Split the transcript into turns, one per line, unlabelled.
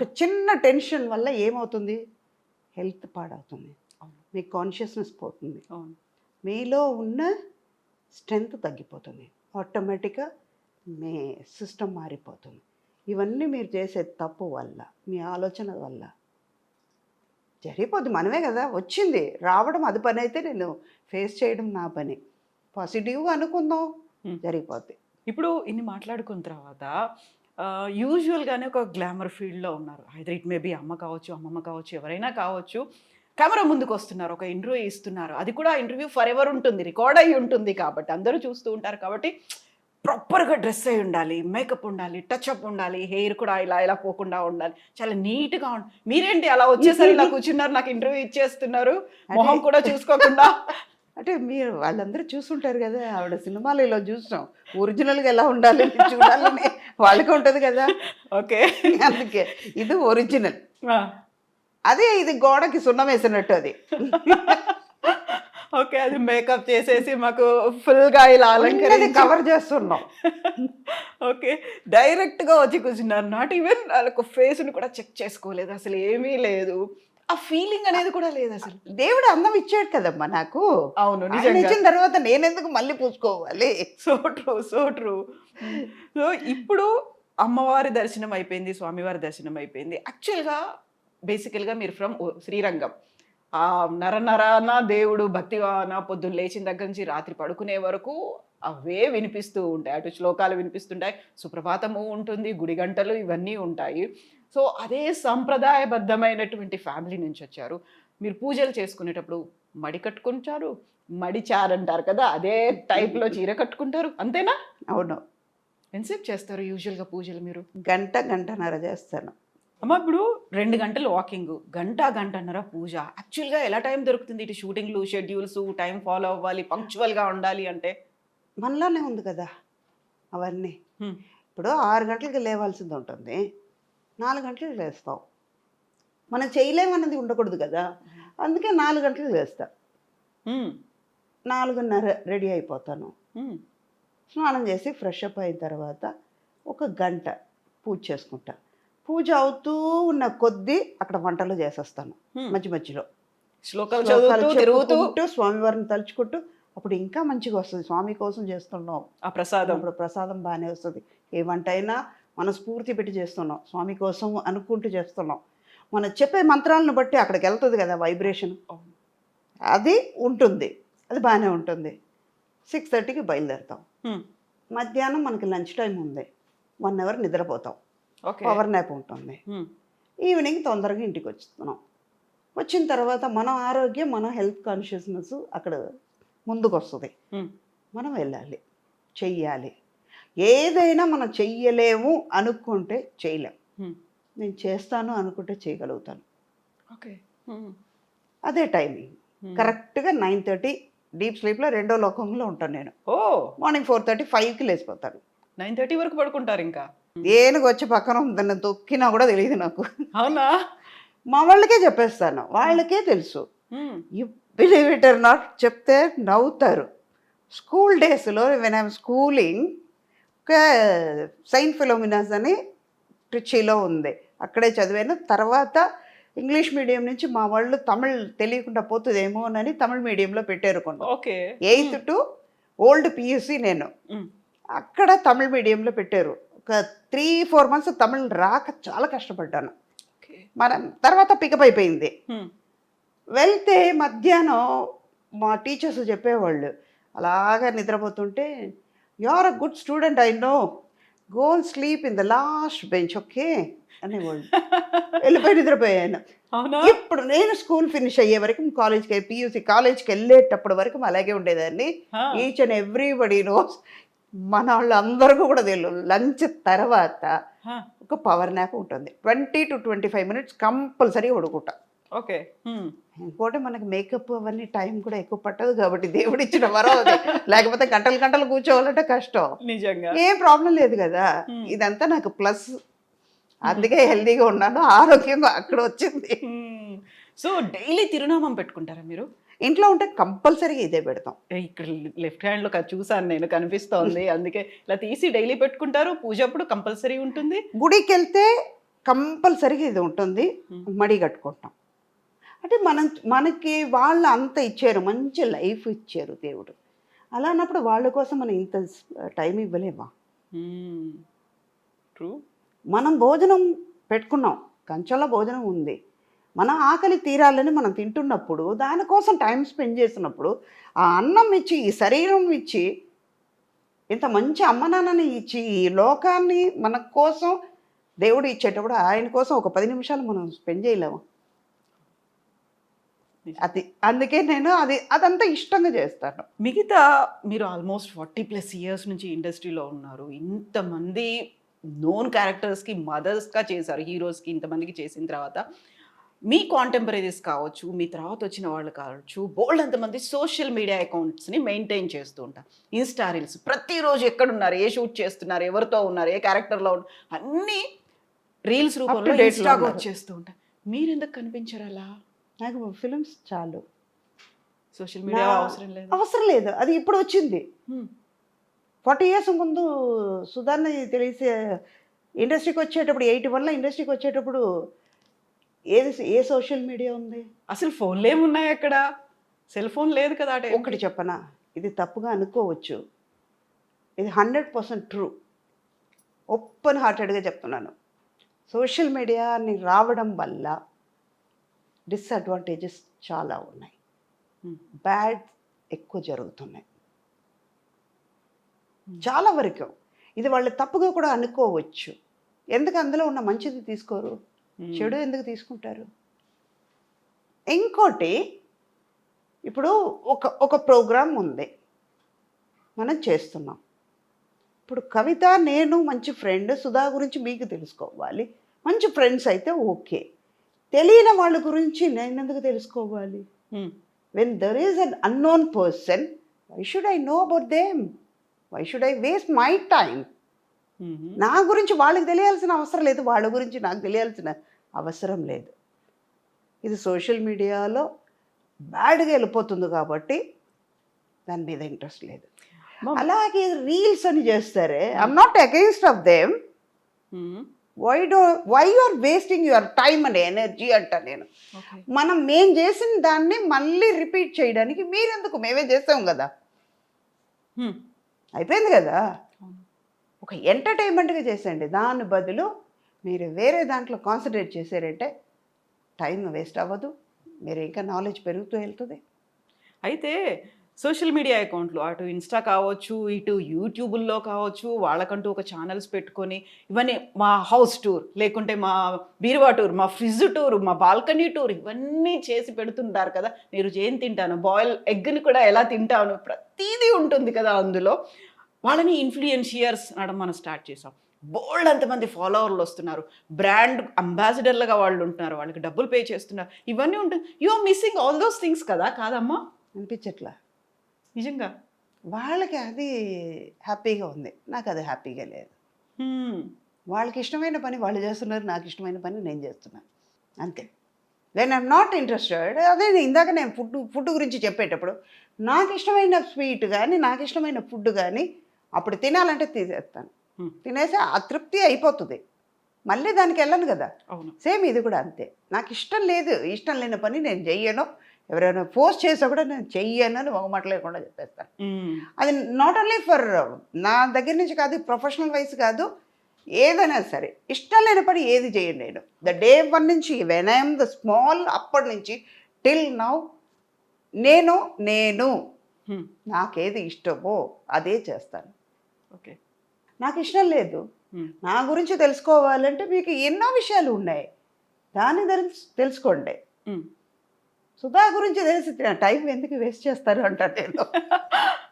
ఒక చిన్న టెన్షన్ వల్ల ఏమవుతుంది, హెల్త్ పాడవుతుంది, మీ కాన్షియస్నెస్ పోతుంది, మీలో ఉన్న స్ట్రెంగ్త్ తగ్గిపోతుంది, ఆటోమేటిక్గా మీ సిస్టమ్ మారిపోతుంది. ఇవన్నీ మీరు చేసే తప్పు వల్ల, మీ ఆలోచన వల్ల జరిగిపోద్ది. మనమే కదా వచ్చింది, రావడం అది పని అయితే నేను ఫేస్ చేయడం నా పని. పాజిటివ్గా అనుకుందాం, జరిగిపోద్ది.
ఇప్పుడు ఇన్ని మాట్లాడుకున్న తర్వాత యూజువల్గానే ఒక గ్లామర్ ఫీల్డ్లో ఉన్నారు. ఐదర్ ఇట్ మే బి అమ్మ కావచ్చు, అమ్మమ్మ కావచ్చు, ఎవరైనా కావచ్చు. కెమెరా ముందుకు వస్తున్నారు, ఒక ఇంటర్వ్యూ ఇస్తున్నారు. అది కూడా ఇంటర్వ్యూ ఫర్ ఎవర్ ఉంటుంది, రికార్డ్ అయ్యి ఉంటుంది కాబట్టి అందరూ చూస్తూ ఉంటారు. కాబట్టి ప్రాపర్గా డ్రెస్ అయి ఉండాలి, మేకప్ ఉండాలి, టచ్అప్ ఉండాలి, హెయిర్ కూడా ఇలా ఇలా పోకుండా ఉండాలి, చాలా నీట్గా ఉండాలి. మీరేంటి అలా వచ్చేసరి ఇలా కూర్చున్నారు, నాకు ఇంటర్వ్యూ ఇచ్చేస్తున్నారు, మొహం కూడా చూసుకోకుండా.
అంటే మీరు వాళ్ళందరూ చూసుంటారు కదా, ఆవిడ సినిమాలు ఇలా చూసాం, ఒరిజినల్గా ఎలా ఉండాలి చూడాలని వాళ్ళకి ఉంటుంది కదా.
ఓకే,
అందుకే ఇది ఒరిజినల్, అదే ఇది గోడకి సున్నం వేసినట్టు అది.
ఓకే, అది మేకప్ చేసేసి మాకు ఫుల్గా ఇలా అలంకరించి
కవర్ చేస్తున్నాం.
ఓకే, డైరెక్ట్గా వచ్చి కూర్చున్నారు. నాట్ ఈవెన్ వాళ్ళకు ఫేస్ని కూడా చెక్ చేసుకోలేదు, అసలు ఏమీ లేదు, ఆ ఫీలింగ్ అనేది కూడా లేదు అసలు.
దేవుడు అందం ఇచ్చాడు కదమ్మా నాకు.
అవును,
నిజంగా ఇచ్చిన తర్వాత నేనెందుకు మళ్ళీ పూసుకోవాలి.
So true, so true. So ఇప్పుడు అమ్మవారి దర్శనం అయిపోయింది, స్వామివారి దర్శనం అయిపోయింది. యాక్చువల్గా బేసికల్గా మీరు ఫ్రమ్ శ్రీరంగం. ఆ నరనరాన దేవుడు భక్తివాన పొద్దున్న లేచిన దగ్గర నుంచి రాత్రి పడుకునే వరకు అవే వినిపిస్తూ ఉంటాయి. అటు శ్లోకాలు వినిపిస్తుంటాయి, సుప్రభాతము ఉంటుంది, గుడి గంటలు ఇవన్నీ ఉంటాయి. సో అదే సంప్రదాయబద్ధమైనటువంటి ఫ్యామిలీ నుంచి వచ్చారు. మీరు పూజలు చేసుకునేటప్పుడు మడి కట్టుకుంటారు, మడి చారంటారు కదా, అదే టైప్లో చీర కట్టుకుంటారు, అంతేనా?
అవును.
ఎంతసేపు చేస్తారు యూజువల్గా పూజలు మీరు?
గంటన్నర చేస్తాను.
అమ్మ, ఇప్పుడు 2 గంటలు వాకింగ్, గంటన్నర పూజ. యాక్చువల్గా ఎలా టైం దొరుకుతుంది? ఇటు షూటింగ్లు, షెడ్యూల్స్, టైం ఫాలో అవ్వాలి, పంక్చువల్గా ఉండాలి అంటే
మనలోనే ఉంది కదా అవన్నీ. ఇప్పుడు 6 గంటలకి లేవాల్సింది ఉంటుంది, 4 గంటలకు లేస్తాం. మనం చేయలేమన్నది ఉండకూడదు కదా, అందుకే 4 గంటలకు లేస్తా. 4:30 రెడీ అయిపోతాను. స్నానం చేసి ఫ్రెష్ అప్ అయిన తర్వాత ఒక గంట పూజ చేసుకుంటా. పూజ అవుతూ ఉన్న కొద్దీ అక్కడ వంటలు చేసేస్తాను. మధ్యలో
శ్లోకాలు
చదువుతూ స్వామివారిని తలుచుకుంటూ, అప్పుడు ఇంకా మంచిగా వస్తుంది. స్వామి కోసం చేస్తున్నాం
ఆ ప్రసాదం,
అప్పుడు ప్రసాదం బాగానే వస్తుంది. ఏ వంట అయినా మనం స్ఫూర్తి పెట్టి చేస్తున్నాం, స్వామి కోసం అనుకుంటూ చేస్తున్నాం. మనం చెప్పే మంత్రాలను బట్టి అక్కడికి వెళ్తుంది కదా వైబ్రేషన్, అది ఉంటుంది, అది బాగానే ఉంటుంది. 6:30కి బయలుదేరుతాం. మధ్యాహ్నం మనకి లంచ్ టైం ఉంది, 1 అవర్ నిద్రపోతాం, పవర్ నాప్ ఉంటుంది. ఈవినింగ్ తొందరగా ఇంటికి వచ్చుతున్నాం. వచ్చిన తర్వాత మన ఆరోగ్యం, మన హెల్త్ కాన్షియస్నెస్ అక్కడ ముందుకు వస్తుంది. మనం వెళ్ళాలి, చెయ్యాలి. ఏదైనా మనం చెయ్యలేము అనుకుంటే చేయలేం, నేను చేస్తాను అనుకుంటే చేయగలుగుతాను.
ఓకే,
అదే టైమింగ్ కరెక్ట్గా 9:30 డీప్ స్లీప్లో రెండో లోకంలో ఉంటాను నేను. మార్నింగ్ 4:30, 5కి లేచిపోతాను.
9:30 వరకు పడుకుంటారు ఇంకా?
ఏనుగు వచ్చి పక్కన ఉందని తొక్కినా కూడా తెలియదు నాకు.
అవునా?
మా వాళ్ళకే చెప్పేస్తాను, వాళ్ళకే తెలుసు. You believe it or not, చెప్తే నవ్వుతారు. స్కూల్ డేస్లో వెన్ ఐఎమ్ స్కూలింగ్, ఒక సెయింట్ ఫిలోమినాస్ అని ట్రిచీలో ఉంది, అక్కడే చదివాను. తర్వాత ఇంగ్లీష్ మీడియం నుంచి మా వాళ్ళు తమిళ్ తెలియకుండా పోతుందేమో అని తమిళ్ మీడియంలో పెట్టారు కొన్ని. 8th to ఓల్డ్ పియూసీ నేను అక్కడ తమిళ్ మీడియంలో పెట్టారు. ఒక 3-4 months తమిళ్ రాక చాలా కష్టపడ్డాను. మనం తర్వాత పికప్ అయిపోయింది. వెళ్తే మధ్యాహ్నం మా టీచర్స్ చెప్పేవాళ్ళు, అలాగా నిద్రపోతుంటే, you are a good student, I know, go and sleep in the last bench, okay అనేవాళ్ళు. వెళ్ళిపోయి నిద్రపోయాను. ఇప్పుడు నేను స్కూల్ ఫినిష్ అయ్యే వరకు, కాలేజ్కి పియూసీ కాలేజ్కి వెళ్ళేటప్పటి వరకు అలాగే ఉండేదాన్ని. ఈచ్ అండ్ ఎవ్రీబడి నోస్, మన వాళ్ళు అందరికీ కూడా తెలియదు. లంచ్ తర్వాత ఒక పవర్ నాప్ ఉంటుంది, 20 to 25 minutes కంపల్సరీ పడుకుంటా.
ఓకే,
ఇంకోటి మనకి మేకప్ అవన్నీ టైం కూడా ఎక్కువ పట్టదు కాబట్టి దేవుడు ఇచ్చిన వరం అది. లేకపోతే గంటలు కూర్చోవాలంటే కష్టం.
నిజంగా
ఏం ప్రాబ్లం లేదు కదా, ఇదంతా నాకు ప్లస్. అందుకే హెల్దీగా ఉన్నాను, ఆరోగ్యంగా అక్కడ వచ్చింది.
సో డైలీ తిరునామం పెట్టుకుంటారా మీరు?
ఇంట్లో ఉంటే కంపల్సరీగా ఇదే పెడతాం.
ఇక్కడ లెఫ్ట్ హ్యాండ్లో చూసాను నేను, కనిపిస్తోంది, అందుకే ఇలా తీసి డైలీ పెట్టుకుంటారు. పూజ అప్పుడు కంపల్సరీ ఉంటుంది.
గుడికి వెళ్తే కంపల్సరీగా ఇది ఉంటుంది, మడి కట్టుకుంటాం. అంటే మనకి వాళ్ళు అంత ఇచ్చారు, మంచి లైఫ్ ఇచ్చారు దేవుడు. అలా అన్నప్పుడు వాళ్ళ కోసం మనం ఇంత టైం ఇవ్వలేమా?
ట్రూ.
మనం భోజనం పెట్టుకున్నాం, కంచంలో భోజనం ఉంది, మన ఆకలి తీరాలని మనం తింటున్నప్పుడు దానికోసం టైం స్పెండ్ చేసినప్పుడు ఆ అన్నం ఇచ్చి, ఈ శరీరం ఇచ్చి, ఇంత మంచి అమ్మ నాన్నని ఇచ్చి, ఈ లోకాన్ని మన కోసం దేవుడు ఇచ్చేటప్పుడు ఆయన కోసం ఒక 10 నిమిషాలు మనం స్పెండ్ చేయలేము. అది అందుకే నేను అదంతా ఇష్టంగా చేస్తాను.
మిగతా మీరు ఆల్మోస్ట్ 40+ ఇయర్స్ నుంచి ఇండస్ట్రీలో ఉన్నారు. ఇంతమంది నోన్ క్యారెక్టర్స్కి మదర్స్గా చేశారు, హీరోస్కి ఇంతమందికి చేసిన తర్వాత మీ కాంటెంపరీస్ కావచ్చు, మీ తర్వాత వచ్చిన వాళ్ళు కావచ్చు, బోల్డ్ అంతమంది సోషల్ మీడియా అకౌంట్స్ని మెయింటైన్ చేస్తూ ఉంటారు. ఇన్స్టా రీల్స్ ప్రతిరోజు ఎక్కడున్నారు, ఏ షూట్ చేస్తున్నారు, ఎవరితో ఉన్నారు, ఏ క్యారెక్టర్లో ఉన్నారు, అన్నీ రీల్స్ రూపంలో ఇన్స్టాగా వచ్చేస్తూ ఉంటారు. మీరు ఎందుకు కనిపించారు అలా?
నాకు ఫిలిమ్స్ చాలు,
సోషల్ మీడియా
అవసరం లేదు. అది ఇప్పుడు వచ్చింది. 40 ఇయర్స్ ముందు సుధాన్ని తెలిసే ఇండస్ట్రీకి వచ్చేటప్పుడు, 81లో ఇండస్ట్రీకి వచ్చేటప్పుడు ఏ సోషల్ మీడియా ఉంది?
అసలు ఫోన్లు ఏమున్నాయి అక్కడ? సెల్ ఫోన్ లేదు కదా.
ఒకటి చెప్పనా, ఇది తప్పుగా అనుకోవచ్చు, ఇది 100% ట్రూ, ఓపెన్ హార్టెడ్గా చెప్తున్నాను. సోషల్ మీడియాని రావడం వల్ల డిసడ్వాంటేజెస్ చాలా ఉన్నాయి, బ్యాడ్ ఎక్కువ జరుగుతున్నాయి చాలా వరకు. ఇది వాళ్ళు తప్పుగా కూడా అనుకోవచ్చు. ఎందుకు అందులో ఉన్న మంచిది తీసుకోరు, చెడు ఎందుకు తీసుకుంటారు? ఇంకోటి, ఇప్పుడు ఒక ప్రోగ్రాం ఉంది, మనం చేస్తున్నాం. ఇప్పుడు కవిత నేను మంచి ఫ్రెండ్, సుధా గురించి మీకు తెలుసుకోవాలి, మంచి ఫ్రెండ్స్ అయితే ఓకే. తెలియని వాళ్ళ గురించి నేను ఎందుకు తెలుసుకోవాలి? When there is an unknown person, why should I know about them? Why should I waste my time? నా గురించి వాళ్ళకి తెలియాల్సిన అవసరం లేదు, వాళ్ళ గురించి నాకు తెలియాల్సిన అవసరం లేదు. ఇది సోషల్ మీడియాలో బ్యాడ్గా వెళ్ళిపోతుంది కాబట్టి దాని మీద ఇంట్రెస్ట్ లేదు. అలాగే రీల్స్ అని చేస్తారే, I'm not against of them. Why you are wasting your time and energy అంట నేను. మేం చేసిన దాన్ని మళ్ళీ రిపీట్ చేయడానికి మీరెందుకు? మేమే చేస్తాం కదా, అయిపోయింది కదా. ఒక ఎంటర్టైన్మెంట్గా చేసేయండి, దాని బదులు మీరు వేరే దాంట్లో కాన్సన్ట్రేట్ చేశారంటే టైం వేస్ట్ అవ్వదు, మీరు ఇంకా నాలెడ్జ్ పెరుగుతూ వెళ్తుంది.
అయితే సోషల్ మీడియా అకౌంట్లు అటు ఇన్స్టా కావచ్చు, ఇటు యూట్యూబుల్లో కావచ్చు, వాళ్ళకంటూ ఒక ఛానల్స్ పెట్టుకొని ఇవన్నీ మా హౌస్ టూర్, లేకుంటే మా బీరువా టూర్, మా ఫ్రిడ్జ్ టూర్, మా బాల్కనీ టూర్, ఇవన్నీ చేసి పెడుతుంటారు కదా. నేను ఏం తింటాను, బాయిల్ ఎగ్ని కూడా ఎలా తింటాను, ప్రతిదీ ఉంటుంది కదా అందులో. వాళ్ళని ఇన్ఫ్లుయెన్షియర్స్ అనడం మనం స్టార్ట్ చేసాం. బోల్డ్ అంతమంది ఫాలోవర్లు వస్తున్నారు, బ్రాండ్ అంబాసిడర్లుగా వాళ్ళు ఉంటున్నారు, వాళ్ళకి డబ్బులు పే చేస్తున్నారు, ఇవన్నీ ఉంటుంది. You are missing all those things కదా. కాదమ్మా?
అనిపించట్లా
నిజంగా.
వాళ్ళకి అది హ్యాపీగా ఉంది, నాకు అది హ్యాపీగా లేదు. వాళ్ళకి ఇష్టమైన పని వాళ్ళు చేస్తున్నారు, నాకు ఇష్టమైన పని నేను చేస్తున్నాను, అంతే. వెన్ ఐఎమ్ నాట్ ఇంట్రెస్టెడ్, అదే ఇందాక నేను ఫుడ్ గురించి చెప్పేటప్పుడు నాకు ఇష్టమైన స్వీట్ కానీ, నాకు ఇష్టమైన ఫుడ్ కానీ అప్పుడు తినాలంటే తీసేస్తాను, తినేసి ఆ తృప్తి అయిపోతుంది, మళ్ళీ దానికి వెళ్ళను కదా. సేమ్ ఇది కూడా అంతే. నాకు ఇష్టం లేదు, ఇష్టం లేని పని నేను చెయ్యను, ఎవరైనా ఫోర్స్ చేసా కూడా నేను చెయ్యను అని ఒక మాట లేకుండా చెప్పేస్తాను. అది నాట్ ఓన్లీ ఫర్ నా దగ్గర నుంచి కాదు, ప్రొఫెషనల్ వైజ్ కాదు, ఏదైనా సరే ఇష్టం లేని పని ఏది చేయను నేను. ద డే 1 నుంచి వెన్ ఐఎమ్ ద స్మాల్, అప్పటి నుంచి టిల్ నౌ నేను నాకేది ఇష్టమో అదే చేస్తాను.
ఓకే,
నాకు ఇష్టం లేదు, నా గురించి తెలుసుకోవాలంటే మీకు ఎన్నో విషయాలు ఉన్నాయి, దాన్ని తెలుసుకోండి. సుధా గురించి తెలిసి టైం ఎందుకు వేస్ట్ చేస్తారు అంటారు నేను.